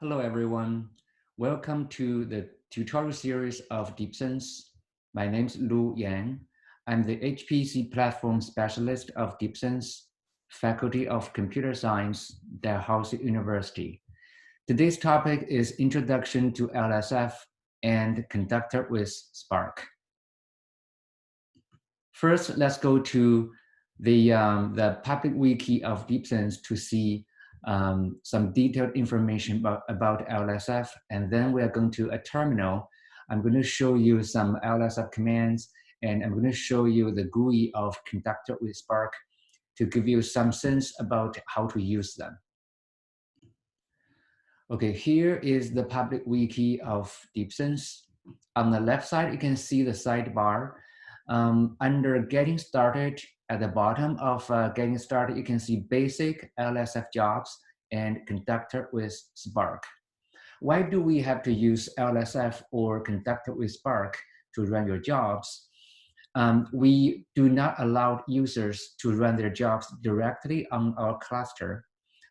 Hello, everyone. Welcome to the tutorial series of DeepSense. My name is Lu Yang. I'm the HPC platform specialist of DeepSense, Faculty of Computer Science, Dalhousie University. Today's topic is Introduction to LSF and Conductor with Spark. First, let's go to the public wiki of DeepSense to see some detailed information about LSF, and then we are going to a terminal. I'm going to show you some LSF commands, and I'm going to show you the GUI of Conductor with Spark to give you some sense about how to use them. Okay, here is the public wiki of DeepSense. On the left side, you can see the sidebar. Under Getting Started, at the bottom of Getting Started, you can see Basic LSF Jobs and Conductor with Spark. Why do we have to use LSF or Conductor with Spark to run your jobs? We do not allow users to run their jobs directly on our cluster.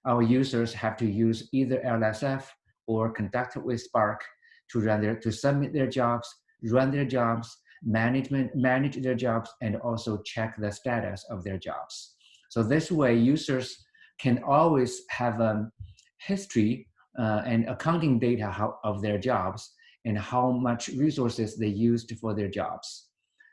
Our users have to use either LSF or Conductor with Spark to submit their jobs, run their jobs, manage their jobs, and also check the status of their jobs. So this way, users can always have a history and accounting data of their jobs and how much resources they used for their jobs.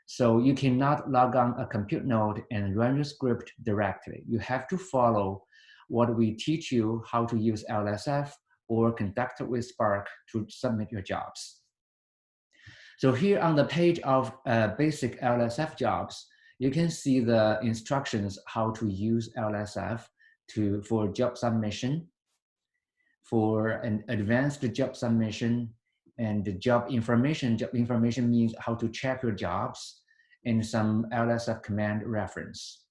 So you cannot log on a compute node and run your script directly. You have to follow what we teach you how to use LSF or Conductor with Spark to submit your jobs. So here on the page of basic LSF jobs, you can see the instructions how to use LSF for job submission, for an advanced job submission, and the job information. Job information means how to check your jobs, and some LSF command reference.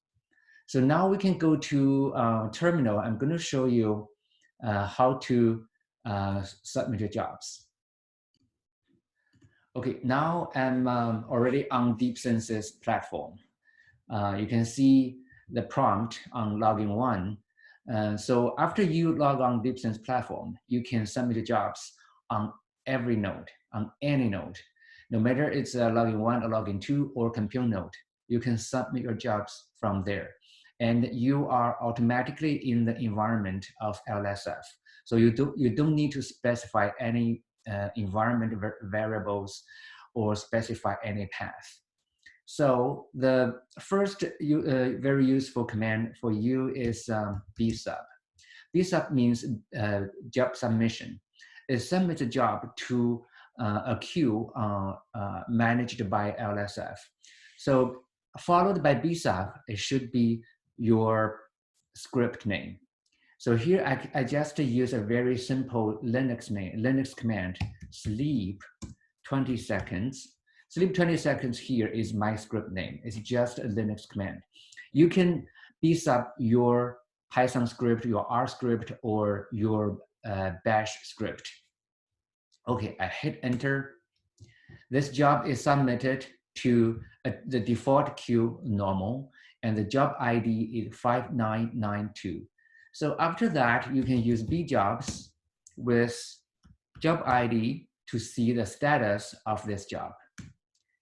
So now we can go to terminal. I'm going to show you how to submit your jobs. Okay, now I'm already on DeepSense's platform. You can see the prompt on login one. So after you log on DeepSense platform, you can submit jobs on every node, on any node. No matter it's login one or login two or compute node, you can submit your jobs from there. And you are automatically in the environment of LSF. So you don't need to specify any environment variables or specify any path. So the first very useful command for you is bsub. Bsub means job submission. It submits a job to a queue managed by LSF. So followed by bsub, it should be your script name. So here I just use a very simple Linux command, sleep 20 seconds. Sleep 20 seconds here is my script name. It's just a Linux command. You can bsub your Python script, your R script, or your bash script. Okay, I hit enter. This job is submitted to the default queue normal, and the job ID is 5992. So after that, you can use bjobs with job ID to see the status of this job.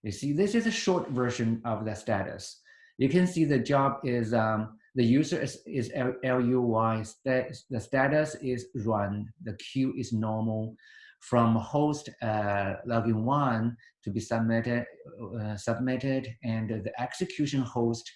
You see, this is a short version of the status. You can see the job is, the user is LUY, the status is run, the queue is normal. From host login one to be submitted, and the execution host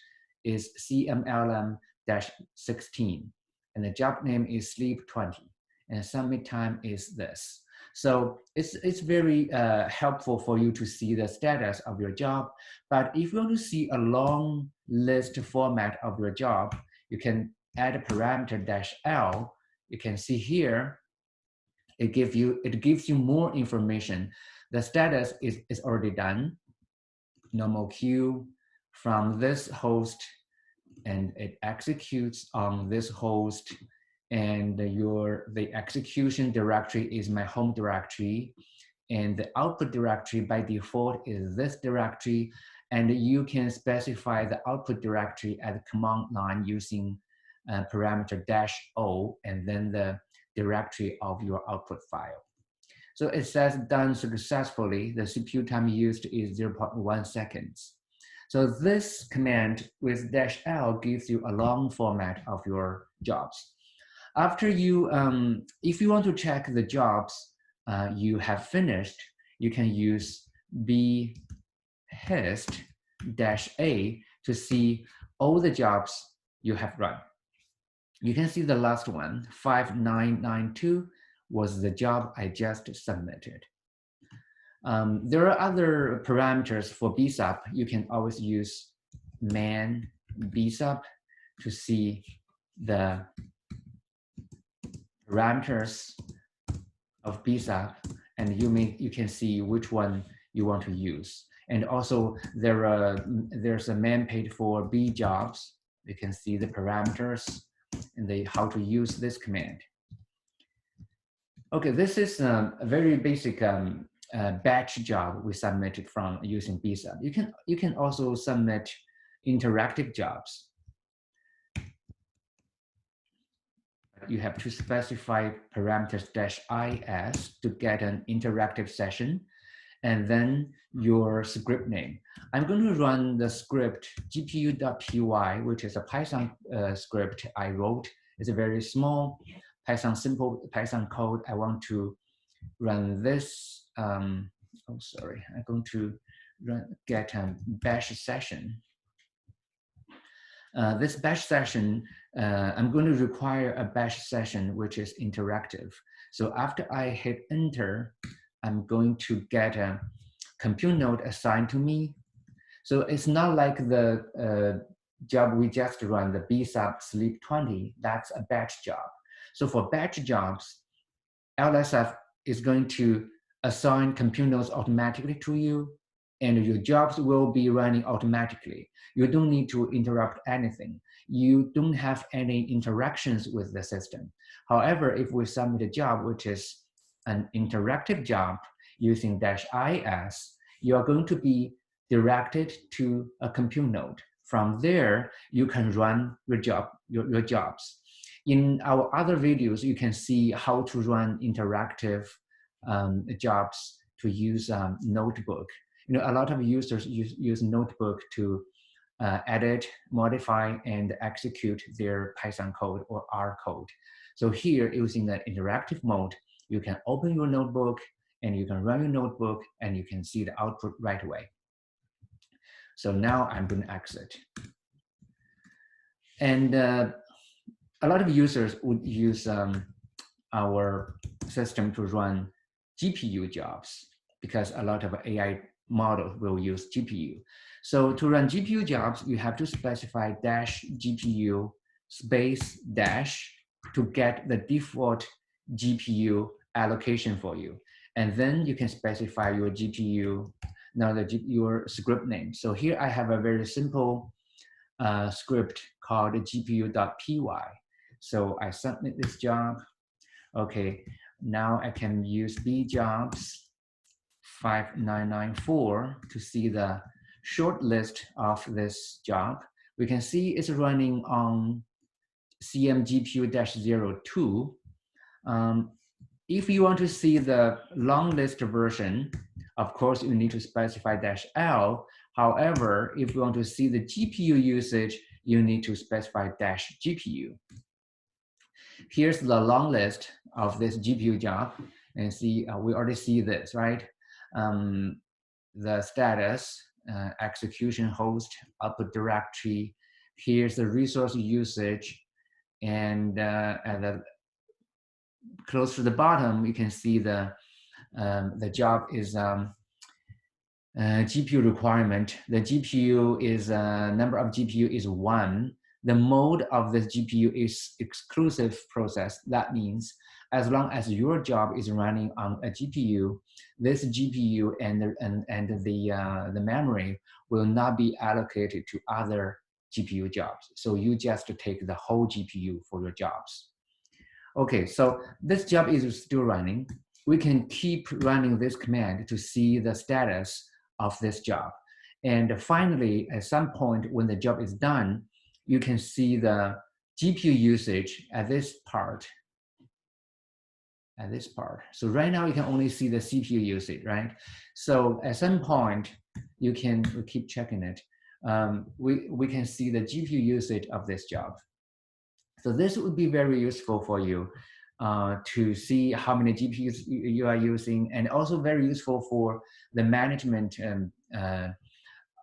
is CMLM-16. And the job name is sleep 20, and submit time is this. So it's very helpful for you to see the status of your job. But if you want to see a long list format of your job, you can add a parameter -L. You can see here, it gives you more information. The status is already done. Normal queue from this host, and it executes on this host, and the execution directory is my home directory, and the output directory by default is this directory, and you can specify the output directory at the command line using parameter -O, and then the directory of your output file. So it says done successfully. The CPU time used is 0.1 seconds. So this command with -L gives you a long format of your jobs. After you, if you want to check the jobs you have finished, you can use bhist-a to see all the jobs you have run. You can see the last one, 5992, was the job I just submitted. There are other parameters for BSUP. You can always use man BSUP to see the parameters of BSUP, and you can see which one you want to use. And also there's a man page for B jobs. You can see the parameters and how to use this command. Okay, this is a very basic batch job we submitted from using BSUP. You can also submit interactive jobs. You have to specify parameters -is to get an interactive session, and then your script name. I'm going to run the script gpu.py, which is a Python script I wrote. It's a very small simple Python code. I want to run this. I'm going to get a bash session. This bash session, I'm going to require a bash session which is interactive. So after I hit enter, I'm going to get a compute node assigned to me. So it's not like the job we just run, the BSUP sleep 20, that's a batch job. So for batch jobs, LSF is going to assign compute nodes automatically to you, and your jobs will be running automatically. You don't need to interrupt anything. You don't have any interactions with the system. However, if we submit a job which is an interactive job using -is, you are going to be directed to a compute node. From there, you can run your jobs. In our other videos, you can see how to run interactive jobs to use notebook. A lot of users use notebook to edit, modify, and execute their Python code or R code. So here, using the interactive mode, you can open your notebook and you can run your notebook and you can see the output right away. So now I'm going to exit. And a lot of users would use our system to run GPU jobs because a lot of AI models will use GPU. So to run GPU jobs, you have to specify -GPU space -- to get the default GPU allocation for you. And then you can specify your GPU, your script name. So here I have a very simple script called gpu.py. So I submit this job. Okay, now I can use bjobs 5994 to see the short list of this job. We can see it's running on CMGPU-02. If you want to see the long list version, of course, you need to specify -L. However, if you want to see the GPU usage, you need to specify -GPU. Here's the long list of this GPU job. And see, we already see this, right? The status, execution host, output directory. Here's the resource usage. And at the close to the bottom, you can see the job is GPU requirement. The GPU is number of GPU is 1. The mode of this GPU is exclusive process. That means as long as your job is running on a GPU, this GPU and the memory will not be allocated to other GPU jobs. So you just take the whole GPU for your jobs. Okay, so this job is still running. We can keep running this command to see the status of this job. And finally, at some point when the job is done, you can see the GPU usage at this part. at this part. So right now you can only see the CPU usage, right? So at some point, we keep checking it. We can see the GPU usage of this job. So this would be very useful for you to see how many GPUs you are using, and also very useful for the management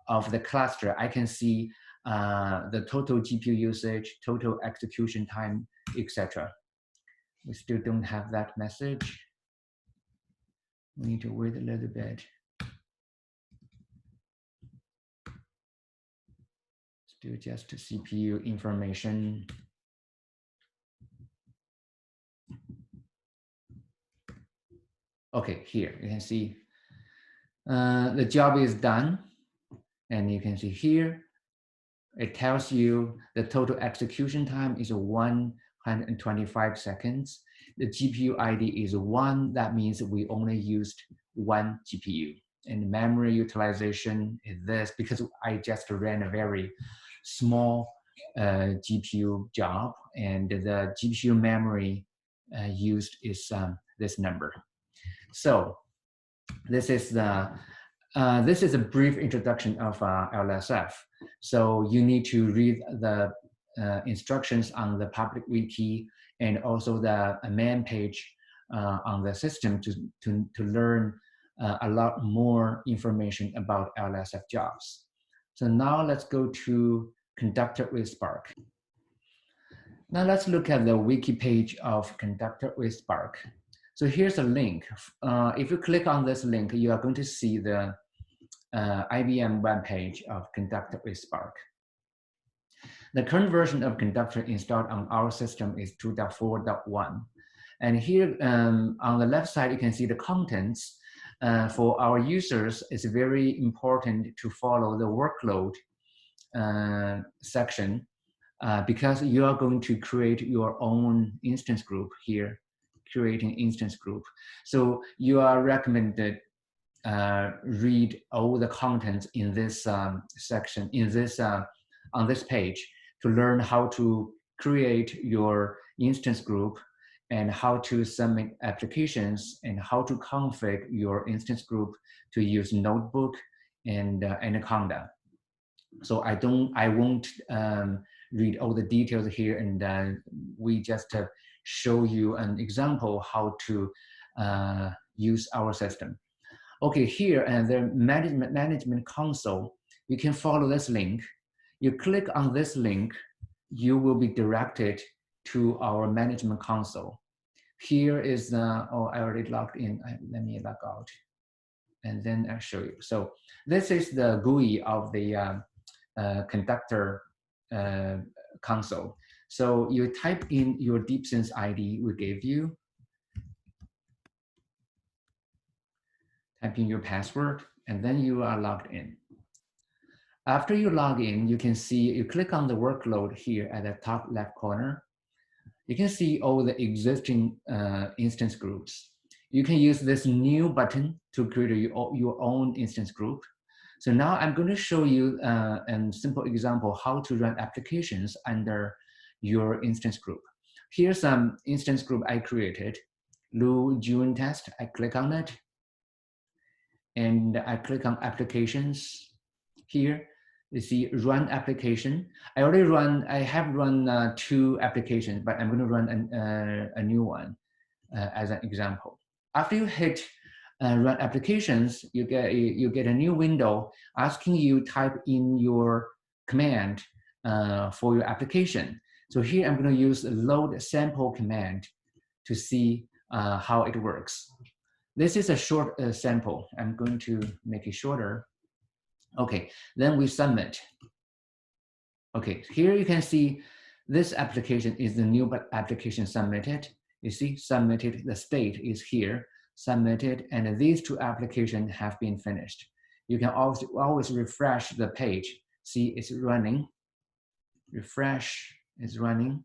of the cluster. I can see the total GPU usage, total execution time, etc. We still don't have that message. We need to wait a little bit. Still just CPU information. Okay, here you can see the job is done. And you can see here, it tells you the total execution time is 125 seconds. The GPU ID is 1. That means we only used 1 GPU. And memory utilization is this, because I just ran a very small GPU job, and the GPU memory used is this number. So this is a brief introduction of LSF. So you need to read the instructions on the public wiki and also the main page on the system to learn a lot more information about LSF jobs. So now let's go to Conductor with Spark. Now let's look at the wiki page of Conductor with Spark. So here's a link. If you click on this link, you are going to see the IBM webpage of Conductor with Spark. The current version of Conductor installed on our system is 2.4.1. And here on the left side, you can see the contents. For our users, it's very important to follow the workload section because you are going to create your own instance group here, creating instance group. So you are recommended read all the contents in this section, on this page, to learn how to create your instance group and how to submit applications and how to configure your instance group to use Notebook and Anaconda. So I won't read all the details here, and we just show you an example how to use our system. Okay, here and the management console, you can follow this link. You click on this link, you will be directed to our management console. Here is the, oh, I already logged in. Let me log out, and then I'll show you. So this is the GUI of the Conductor console. So you type in your DeepSense ID we gave you, type in your password, and then you are logged in. After you log in, you can see, you click on the workload here at the top left corner. You can see all the existing instance groups. You can use this new button to create your own instance group. So now I'm going to show you a simple example how to run applications under your instance group. Here's some instance group I created, Lu June test. I click on it, and I click on applications. Here you see run application. I have run 2 applications, but I'm going to run a new one as an example. After you hit run applications, you get a new window asking you type in your command for your application. So here I'm going to use the load sample command to see how it works. This is a short sample. I'm going to make it shorter. Okay, then we submit. Okay, here you can see this application is the new application submitted. You see, submitted, the state is here, submitted, and these 2 applications have been finished. You can always refresh the page. See, it's running. Refresh, it's running.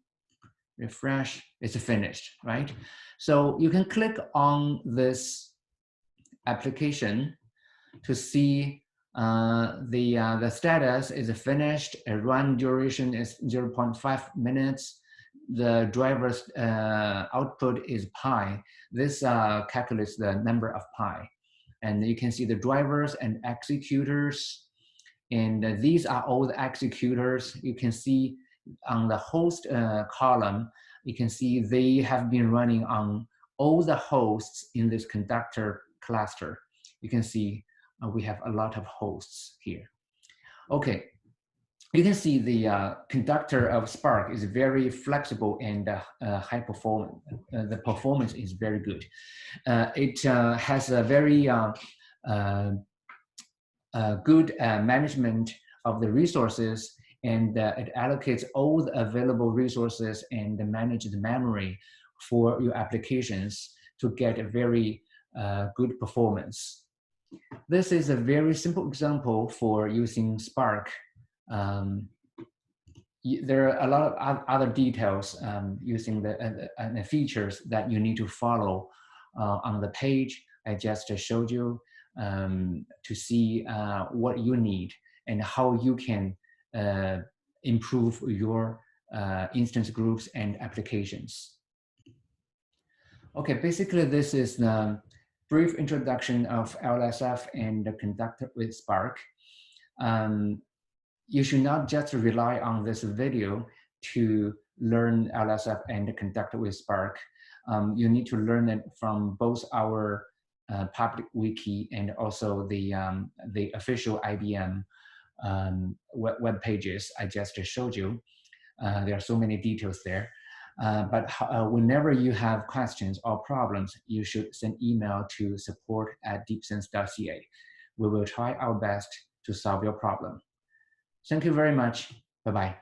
Refresh, it's finished, right? So you can click on this application to see the status is finished, a run duration is 0.5 minutes, the driver's output is pi, this calculates the number of pi. And you can see the drivers and executors. And these are all the executors. You can see on the host column, you can see they have been running on all the hosts in this conductor cluster. You can see we have a lot of hosts here. Okay, you can see the conductor of Spark is very flexible and high performance. The performance is very good. It has a very good management of the resources, and it allocates all the available resources and manages the memory for your applications to get a very good performance. This is a very simple example for using Spark. There are a lot of other details using the features that you need to follow on the page I just showed you to see what you need and how you can improve your instance groups and applications. Okay, basically this is the brief introduction of LSF and the Conductor with Spark. You should not just rely on this video to learn LSF and the Conductor with Spark. You need to learn it from both our public wiki and also the official IBM web pages I just showed you. There are so many details there. But whenever you have questions or problems, you should send email to support@deepsense.ca. We will try our best to solve your problem. Thank you very much. Bye-bye.